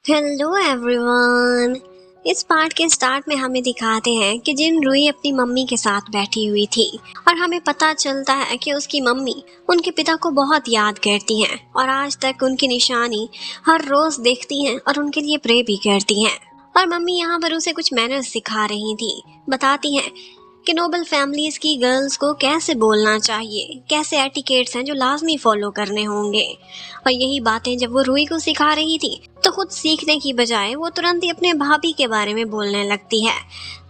Hello everyone. इस part के start में हमें दिखाते हैं कि जिन रुई अपनी मम्मी के साथ बैठी हुई थी और हमें पता चलता है कि उसकी मम्मी उनके पिता को बहुत याद करती हैं और आज तक उनकी निशानी हर रोज देखती हैं और उनके लिए प्रे भी करती हैं। और मम्मी यहाँ पर उसे कुछ मैनर्स सिखा रही थी, बताती हैं कि नोबल फैमिलीज की गर्ल्स को कैसे बोलना चाहिए, कैसे एटिकेट्स हैं जो लाजमी फॉलो करने होंगे। और यही बातें जब वो रूही को सिखा रही थी तो खुद सीखने की बजाय वो तुरंत ही अपने भाभी के बारे में बोलने लगती है।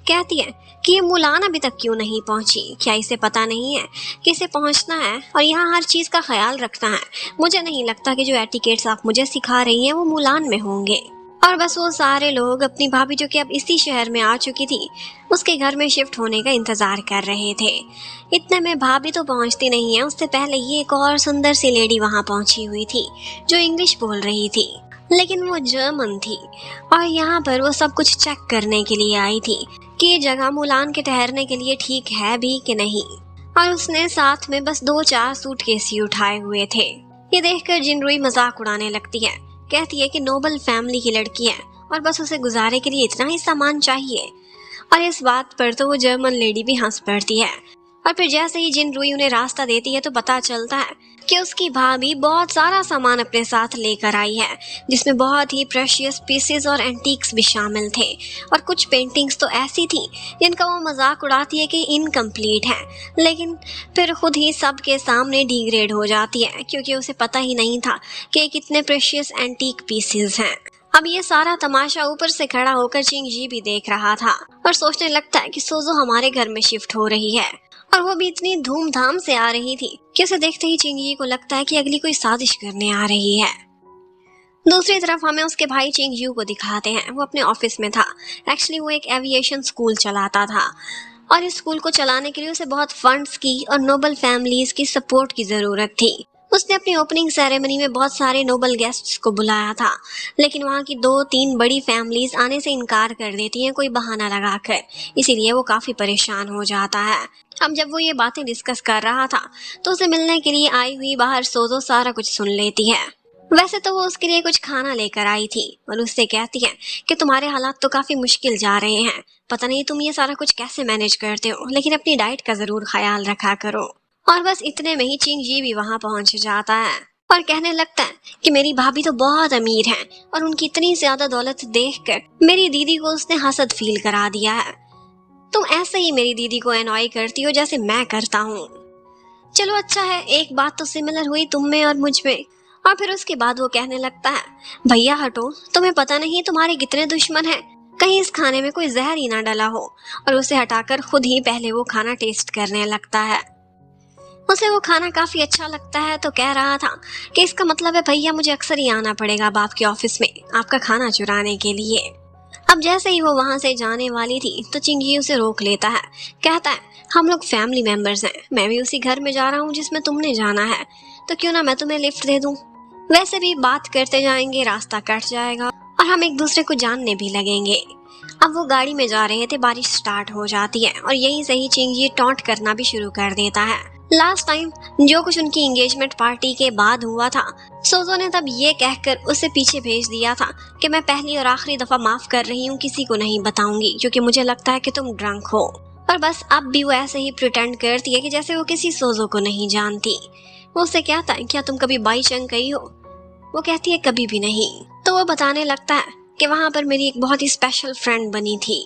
कहती है कि ये मुलान अभी तक क्यों नहीं पहुंची, क्या इसे पता नहीं है कि इसे पहुंचना है और यहाँ हर चीज़ का ख्याल रखना है। मुझे नहीं लगता कि जो एटिकेट्स आप मुझे सिखा रही हैं वो मुलान में होंगे। और बस वो सारे लोग अपनी भाभी जो कि अब इसी शहर में आ चुकी थी उसके घर में शिफ्ट होने का इंतजार कर रहे थे। इतने में भाभी तो पहुंचती नहीं है, उससे पहले ये एक और सुंदर सी लेडी वहां पहुंची हुई थी जो इंग्लिश बोल रही थी, लेकिन वो जर्मन थी और यहाँ पर वो सब कुछ चेक करने के लिए आई थी कि ये जगह मुलान के ठहरने के लिए ठीक है भी कि नहीं। और उसने साथ में बस 2-4 सूटकेस ही उठाए हुए थे। ये देखकर जिनरुई मजाक उड़ाने लगती है, कहती है कि नोबल फैमिली की लड़की है और बस उसे गुजारे के लिए इतना ही सामान चाहिए। और इस बात पर तो वो जर्मन लेडी भी हंस पड़ती है। और फिर जैसे ही जिनरुई उन्हें रास्ता देती है तो पता चलता है कि उसकी भाभी बहुत सारा सामान अपने साथ लेकर आई है, जिसमें बहुत ही प्रेशियस पीसेस और एंटीक्स भी शामिल थे। और कुछ पेंटिंग्स तो ऐसी थी जिनका वो मजाक उड़ाती है कि इनकम्प्लीट है, लेकिन फिर खुद ही सबके सामने डिग्रेड हो जाती है क्योंकि उसे पता ही नहीं था कि कितने प्रेशियस एंटीक पीसेस हैं। अब ये सारा तमाशा ऊपर से खड़ा होकर चिंगजी भी देख रहा था और सोचने लगता है कि सोजो हमारे घर में शिफ्ट हो रही है, और वो भी इतनी धूमधाम से आ रही थी कि उसे देखते ही चिंगी को लगता है कि अगली कोई साजिश करने आ रही है। दूसरी तरफ हमें उसके भाई चिंगयू को दिखाते हैं। वो अपने ऑफिस में था। एक्चुअली वो एक एविएशन स्कूल चलाता था और इस स्कूल को चलाने के लिए उसे बहुत फंड्स की और नोबल फैमिलीज की सपोर्ट की जरूरत थी। उसने अपनी ओपनिंग सेरेमनी में बहुत सारे नोबल गेस्ट्स को बुलाया था, लेकिन वहाँ की 2-3 बड़ी फैमिलीज आने से इनकार कर देती हैं कोई बहाना लगाकर, इसीलिए वो काफी परेशान हो जाता है। अब जब वो ये बातें डिस्कस कर रहा था तो उसे मिलने के लिए आई हुई बाहर सोजो सारा कुछ सुन लेती है। वैसे तो वो उसके लिए कुछ खाना लेकर आई थी और उससे कहती है कि तुम्हारे हालात तो काफी मुश्किल जा रहे हैं, पता नहीं तुम ये सारा कुछ कैसे मैनेज करते हो, लेकिन अपनी डाइट का जरूर ख्याल रखा करो। और बस इतने में ही चिंगजी भी वहां पहुंच जाता है और कहने लगता है कि मेरी भाभी तो बहुत अमीर हैं और उनकी इतनी ज्यादा दौलत देखकर मेरी दीदी को उसने हसद फील करा दिया है। तुम ऐसे ही मेरी दीदी को एनॉय करती हो जैसे मैं करता हूँ। चलो अच्छा है, एक बात तो सिमिलर हुई तुम में और मुझ में। और फिर उसके बाद वो कहने लगता है भैया हटो, तुम्हें पता नहीं तुम्हारे कितने दुश्मन हैं, कहीं इस खाने में कोई जहर ही ना डला हो। और उसे हटाकर खुद ही पहले वो खाना टेस्ट करने लगता है। उसे वो खाना काफी अच्छा लगता है तो कह रहा था कि इसका मतलब है भैया मुझे अक्सर ही आना पड़ेगा अब आपके ऑफिस में आपका खाना चुराने के लिए। अब जैसे ही वो वहां से जाने वाली थी तो चिंगी उसे रोक लेता है, कहता है हम लोग फैमिली मेंबर्स हैं, मैं भी उसी घर में जा रहा हूँ जिसमें तुमने जाना है, तो क्यों ना मैं तुम्हें लिफ्ट दे दूं। वैसे भी बात करते जाएंगे, रास्ता कट जाएगा और हम एक दूसरे को जानने भी लगेंगे। अब वो गाड़ी में जा रहे थे, बारिश स्टार्ट हो जाती है और यहीं से ही चिंगी टॉन्ट करना भी शुरू कर देता है। लास्ट टाइम जो कुछ उनकी एंगेजमेंट पार्टी के बाद हुआ था, सोजो ने तब ये कहकर उसे पीछे भेज दिया था कि मैं पहली और आखिरी दफा माफ कर रही हूँ, किसी को नहीं बताऊंगी क्योंकि मुझे लगता है कि तुम ड्रंक हो। और बस अब भी वो ऐसे ही प्रिटेंड करती है कि जैसे वो किसी सोजो को नहीं जानती। वो उससे कहता है क्या तुम कभी बाई चंग गई हो? वो कहती है कभी भी नहीं। तो वो बताने लगता है कि वहां पर मेरी एक बहुत ही स्पेशल फ्रेंड बनी थी,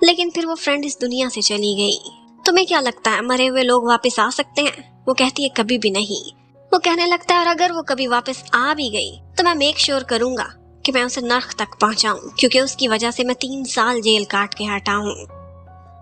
लेकिन फिर वो फ्रेंड इस दुनिया से चली गई। तुम्हें क्या लगता है मरे हुए लोग वापस आ सकते हैं? वो कहती है कभी भी नहीं। वो कहने लगता है और अगर वो कभी वापस आ भी गई तो मैं मेक श्योर करूंगा कि मैं उसे नर्क तक पहुंचाऊं, क्योंकि उसकी वजह से मैं 3 साल जेल काट के हटा हूं।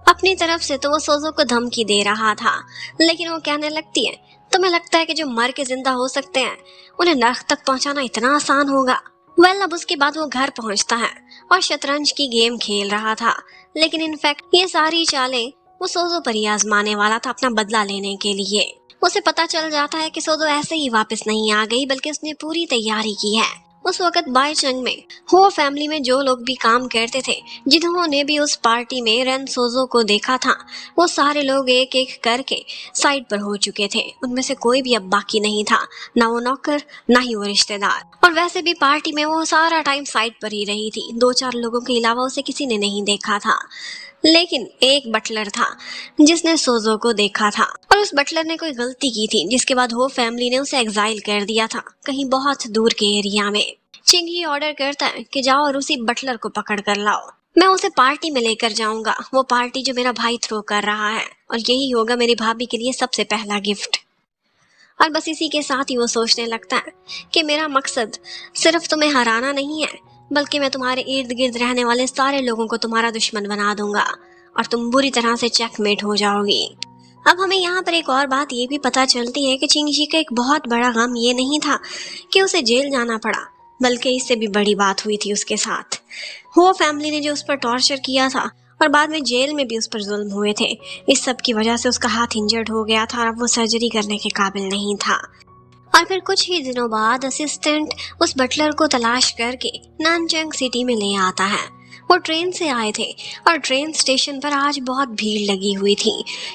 अपनी तरफ से तो वो सोजो को धमकी दे रहा था, लेकिन वो कहने लगती है तुम्हें लगता है कि जो मर के जिंदा हो सकते हैं उन्हें नर्क तक पहुंचाना इतना आसान होगा? अब उसके बाद वो घर पहुंचता है और शतरंज की गेम खेल रहा था, लेकिन इनफैक्ट ये सारी चालें वो सोजो पर ही आजमाने वाला था अपना बदला लेने के लिए। उसे पता चल जाता है कि सोजो ऐसे ही वापस नहीं आ गई, बल्कि उसने पूरी तैयारी की है उस वक्त बाईचंग में हो फैमिली में जो लोग भी काम करते थे, जिन्होंने भी उस पार्टी में रेन सोजो को देखा था, वो सारे लोग एक एक करके साइड पर हो चुके थे। उनमें से कोई भी अब बाकी नहीं था, ना वो नौकर ना ही वो रिश्तेदार। और वैसे भी पार्टी में वो सारा टाइम साइड पर ही रही थी, 2-4 लोगों के अलावा उसे किसी ने नहीं देखा था। लेकिन एक बटलर था जिसने सोजो को देखा था, और उस बटलर ने कोई गलती की थी जिसके बाद हो फैमिली ने उसे एग्जाइल कर दिया था कहीं बहुत दूर के एरिया में। चिंगी ऑर्डर करता है कि जाओ और उसी बटलर को पकड़ कर लाओ, मैं उसे पार्टी में लेकर जाऊंगा, वो पार्टी जो मेरा भाई थ्रो कर रहा है, और यही होगा मेरी भाभी के लिए सबसे पहला गिफ्ट। और बस इसी के साथ ही वो सोचने लगता है कि मेरा मकसद सिर्फ तुम्हें हराना नहीं है, बल्कि मैं तुम्हारे इर्द गिर्द रहने वाले सारे लोगों को तुम्हारा दुश्मन बना दूंगा और तुम बुरी तरह से चेकमेट हो जाओगी। अब हमें यहाँ पर एक और बात ये भी पता चलती है कि चिंगजी का एक बहुत बड़ा गम ये नहीं था कि उसे जेल जाना पड़ा, बल्कि इससे भी बड़ी बात हुई थी उसके साथ। हो फैमिली ने जो उस पर टॉर्चर किया था और बाद में जेल में भी उस पर जुल्म हुए थे, इस सब की वजह से उसका हाथ इंजर्ड हो गया था और अब वो सर्जरी करने के काबिल नहीं था। और फिर कुछ ही दिनों बाद असिस्टेंट उस बटलर को तलाश करके नानचंग सिटी में ले आता है। वो ट्रेन से आए थे और ट्रेन स्टेशन पर आज बहुत भीड़ लगी हुई थी,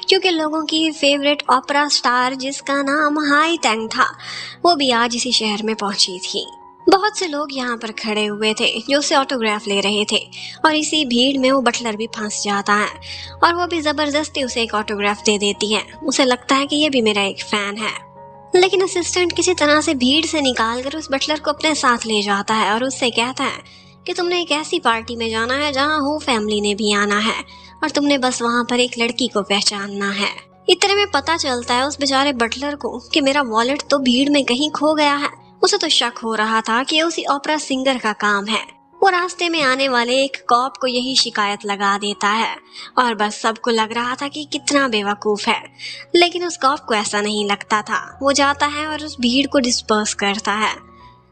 क्योंकि लोगों की फेवरेट ओपेरा स्टार जिसका नाम हाई टैंग था, वो भी आज इसी शहर में पहुंची थी। बहुत से लोग यहाँ पर खड़े हुए थे जो उसे ऑटोग्राफ ले रहे थे, और इसी भीड़ में वो बटलर भी फंस जाता है और वो भी जबरदस्ती उसे एक ऑटोग्राफ दे देती है। उसे लगता है कि ये भी मेरा एक फैन है, लेकिन असिस्टेंट किसी तरह से भीड़ से निकालकर उस बटलर को अपने साथ ले जाता है और उससे कहता है कि तुमने एक ऐसी पार्टी में जाना है जहाँ हो फैमिली ने भी आना है, और तुमने बस वहाँ पर एक लड़की को पहचानना है। इतने में पता चलता है उस बेचारे बटलर को कि मेरा वॉलेट तो भीड़ में कहीं खो गया है। उसे तो शक हो रहा था कि उसी ओपेरा सिंगर का काम है। वो रास्ते में आने वाले एक कॉप को यही शिकायत लगा देता है, और बस सबको लग रहा था कि कितना बेवकूफ है, लेकिन उस कॉप को ऐसा नहीं लगता था। वो जाता है और उस भीड़ को डिस्पर्स करता है,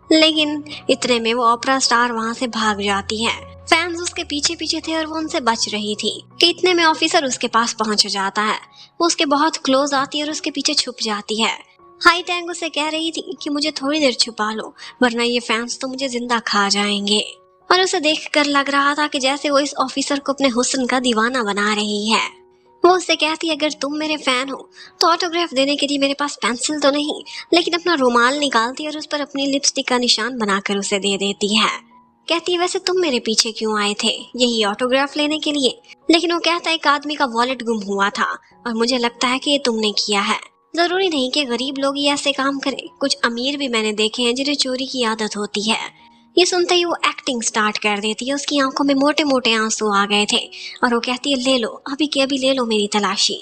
लेकिन इतने में वो ओपेरा स्टार वहां से भाग जाती है। फैंस उसके पीछे पीछे थे और वो उनसे बच रही थी कि इतने में ऑफिसर उसके पास पहुंच जाता है। वो उसके बहुत क्लोज आती है और उसके पीछे छुप जाती है। हाई टैंग उसे कह रही थी कि मुझे थोड़ी देर छुपा लो, वरना ये फैंस तो मुझे जिंदा खा जाएंगे। और उसे देखकर लग रहा था कि जैसे वो इस ऑफिसर को अपने हुस्न का दीवाना बना रही है। वो उससे कहती है, अगर तुम मेरे फैन हो तो ऑटोग्राफ देने के लिए मेरे पास पेंसिल तो नहीं, लेकिन अपना रुमाल निकालती है और उस पर अपनी लिपस्टिक का निशान बनाकर उसे दे देती है। कहती है, वैसे तुम मेरे पीछे क्यों आए थे? यही ऑटोग्राफ लेने के लिए? लेकिन वो कहता है, एक आदमी का वॉलेट गुम हुआ था और मुझे लगता है कि ये तुमने किया है। जरूरी नहीं कि गरीब लोग ही ऐसे काम करें, कुछ अमीर भी मैंने देखे हैं जिन्हें चोरी की आदत होती है। ये सुनते ही वो एक्टिंग स्टार्ट कर देती है। उसकी आंखों में मोटे मोटे आंसू आ गए थे और वो कहती है, ले लो, अभी के अभी ले लो मेरी तलाशी।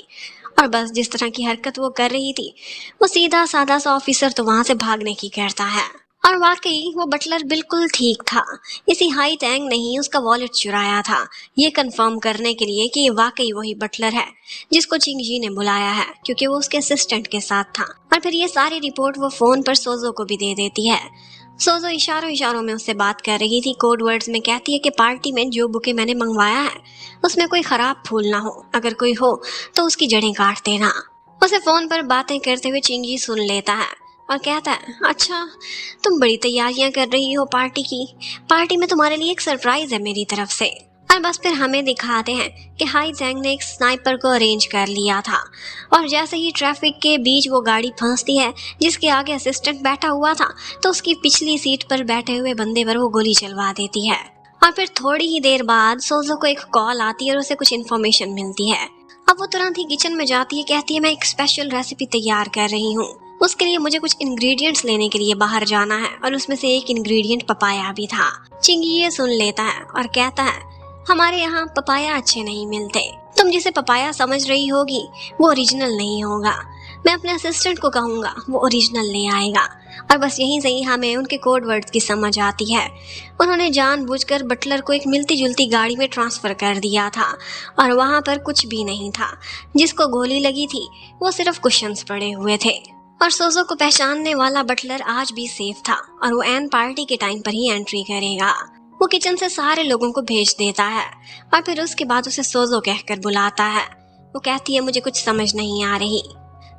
और बस जिस तरह की हरकत वो कर रही थी, वो सीधा साधा सा ऑफिसर तो वहां से भागने की करता है। और वाकई वो बटलर बिल्कुल ठीक था। इसी हाई टैंग ने ही उसका वॉलेट चुराया था, ये कंफर्म करने के लिए कि ये वाकई वही बटलर है जिसको चिंगजी ने बुलाया है, क्योंकि वो उसके असिस्टेंट के साथ था। और फिर ये सारी रिपोर्ट वो फोन पर सोजो को भी दे देती है। सोजो इशारों इशारों में उससे बात कर रही थी, कोड वर्ड्स में कहती है कि पार्टी में जो बुके मैंने मंगवाया है उसमें कोई खराब फूल ना हो, अगर कोई हो तो उसकी जड़ें काट देना। उसे फोन पर बातें करते हुए चिंगी सुन लेता है और कहता है, अच्छा तुम बड़ी तैयारियां कर रही हो पार्टी की, पार्टी में तुम्हारे लिए एक सरप्राइज है मेरी तरफ से। और बस फिर हमें दिखाते हैं कि हाई टैंग ने एक स्नाइपर को अरेंज कर लिया था, और जैसे ही ट्रैफिक के बीच वो गाड़ी फंसती है जिसके आगे असिस्टेंट बैठा हुआ था, तो उसकी पिछली सीट पर बैठे हुए बंदे पर वो गोली चलवा देती है। और फिर थोड़ी ही देर बाद सोजो को एक कॉल आती है और उसे कुछ इन्फॉर्मेशन मिलती है। अब वो तुरंत ही किचन में जाती है, कहती है, मैं एक स्पेशल रेसिपी तैयार कर रही हूँ, उसके लिए मुझे कुछ इंग्रेडिएंट्स लेने के लिए बाहर जाना है, और उसमें से एक इंग्रेडिएंट पपाया भी था। चिंगी ये सुन लेता है और कहता है, हमारे यहाँ पपाया अच्छे नहीं मिलते, तुम जिसे पपाया समझ रही होगी वो ओरिजिनल नहीं होगा, मैं अपने असिस्टेंट को कहूँगा वो ओरिजिनल ले आएगा। और बस यहीं से ही हमें उनके कोड वर्ड्स की समझ आती है। उन्होंने जानबूझकर बटलर को एक मिलती जुलती गाड़ी में ट्रांसफर कर दिया था, और वहाँ पर कुछ भी नहीं था। जिसको गोली लगी थी वो सिर्फ कुशन्स पड़े हुए थे। और सोजो को पहचानने वाला बटलर आज भी सेफ था, और वो एन पार्टी के टाइम पर ही एंट्री करेगा। वो किचन से सारे लोगों को भेज देता है और फिर उसके बाद उसे सोजो कहकर बुलाता है। वो कहती है, मुझे कुछ समझ नहीं आ रही,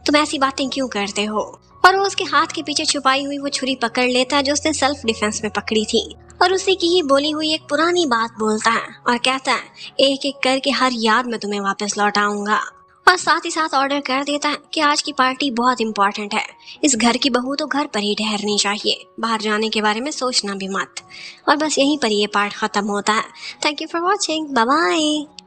तुम ऐसी बातें क्यों करते हो? और वो उसके हाथ के पीछे छुपाई हुई वो छुरी पकड़ लेता है जो उसने सेल्फ डिफेंस में पकड़ी थी, और उसी की ही बोली हुई एक पुरानी बात बोलता है और कहता है एक एक करके हर याद में तुम्हें वापस लौटाऊंगा। और साथ ही साथ ऑर्डर कर देता है कि आज की पार्टी बहुत इंपॉर्टेंट है, इस घर की बहू तो घर पर ही ठहरनी चाहिए, बाहर जाने के बारे में सोचना भी मत। और बस यहीं पर ये पार्ट खत्म होता है। Thank you for watching, bye bye.